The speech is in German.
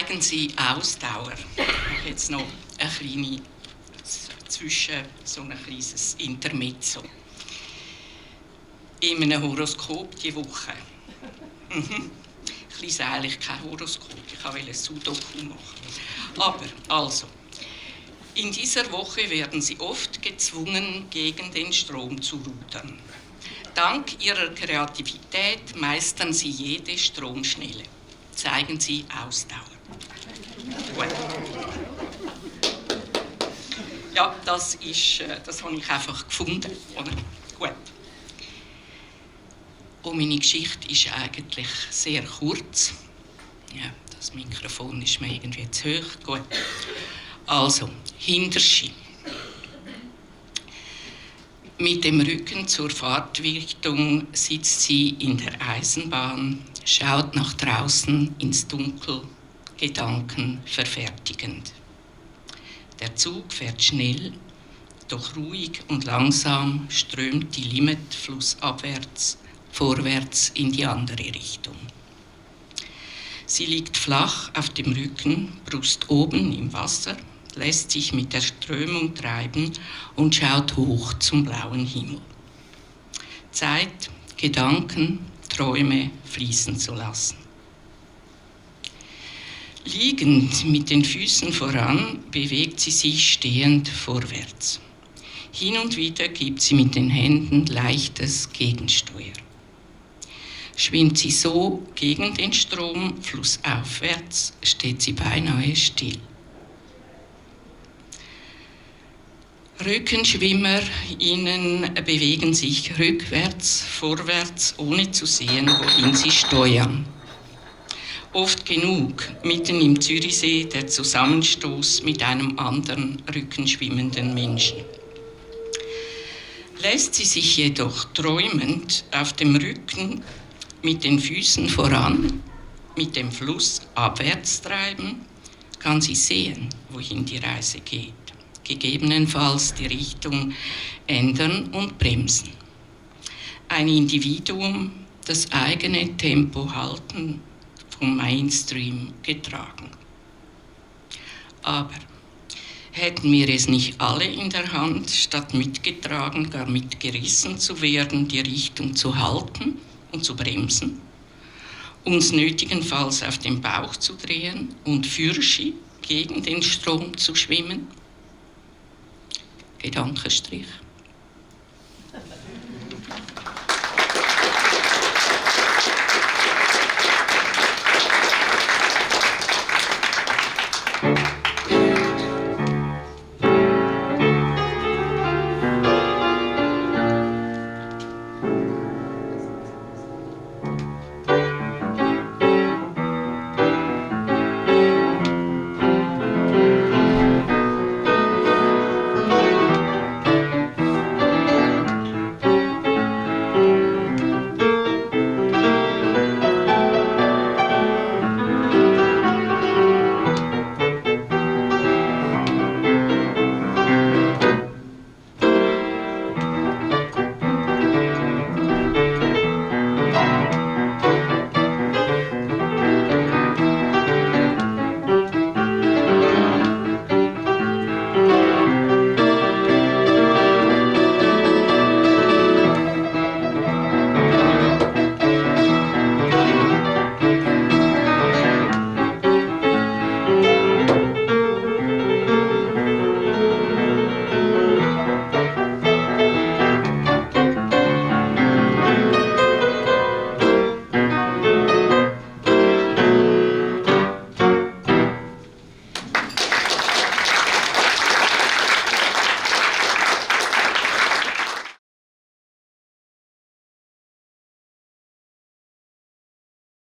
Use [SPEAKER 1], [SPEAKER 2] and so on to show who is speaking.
[SPEAKER 1] zeigen sie Ausdauer. Ich mache jetzt noch eine kleine so ein kleines Intermezzo. In einem Horoskop diese Woche. Ich lese eigentlich kein Horoskop, ich wollte ein Sudoku machen. Aber, also, in dieser Woche werden Sie oft gezwungen, gegen den Strom zu rudern. Dank Ihrer Kreativität meistern Sie jede Stromschnelle. Zeigen Sie Ausdauer. Gut. Ja, das habe ich einfach gefunden. Oder? Gut. Und meine Geschichte ist eigentlich sehr kurz. Ja, das Mikrofon ist mir irgendwie zu hoch. Gut. Also, Hinterschi. Mit dem Rücken zur Fahrtrichtung sitzt sie in der Eisenbahn, schaut nach draußen ins Dunkel, Gedanken verfertigend. Der Zug fährt schnell, doch ruhig und langsam strömt die Limmat flussabwärts, vorwärts in die andere Richtung. Sie liegt flach auf dem Rücken, Brust oben im Wasser, lässt sich mit der Strömung treiben und schaut hoch zum blauen Himmel. Zeit, Gedanken, Träume fließen zu lassen. Liegend mit den Füßen voran bewegt sie sich stehend vorwärts. Hin und wieder gibt sie mit den Händen leichtes Gegensteuer. Schwimmt sie so gegen den Strom flussaufwärts, steht sie beinahe still. Rückenschwimmerinnen bewegen sich rückwärts, vorwärts, ohne zu sehen, wohin sie steuern. Oft genug, mitten im Zürichsee, der Zusammenstoß mit einem anderen rückenschwimmenden Menschen. Lässt sie sich jedoch träumend auf dem Rücken mit den Füßen voran, mit dem Fluss abwärts treiben, kann sie sehen, wohin die Reise geht. Gegebenenfalls die Richtung ändern und bremsen. Ein Individuum, das eigene Tempo halten, vom Mainstream getragen. Aber hätten wir es nicht alle in der Hand, statt mitgetragen, gar mitgerissen zu werden, die Richtung zu halten und zu bremsen, uns nötigenfalls auf den Bauch zu drehen und fürschi gegen den Strom zu schwimmen? Gedankenstrich.